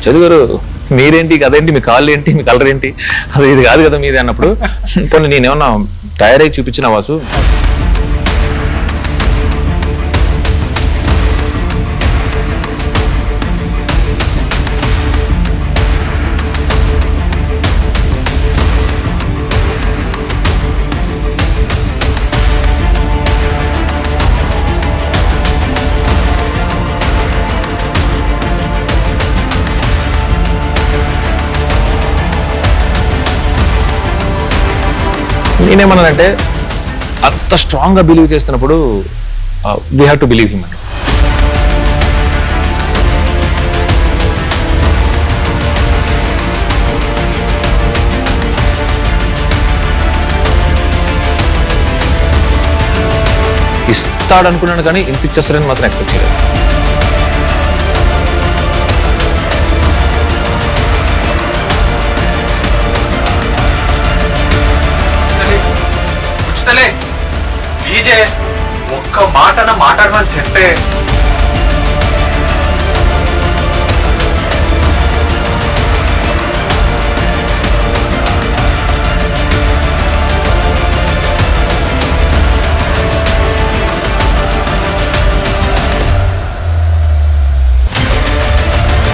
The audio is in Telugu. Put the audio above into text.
చదువుగారు మీరేంటి కదేంటి, మీ కాళ్ళు ఏంటి, మీ కలర్ ఏంటి, అది ఇది కాదు కదా మీది అన్నప్పుడు కొన్ని నేనేమన్నా తయారై చూపించిన వాసు. నేనేమన్నానంటే అంత స్ట్రాంగ్ గా బిలీవ్ చేస్తున్నప్పుడు we have to believe him అని. ఇస్తాడనుకున్నాను కానీ ఇంత ఇచ్చేస్తారని మాత్రం ఎక్స్పెక్ట్ చేయలేదు. ఒక్క మాటన మాట్లాడమని చెప్పే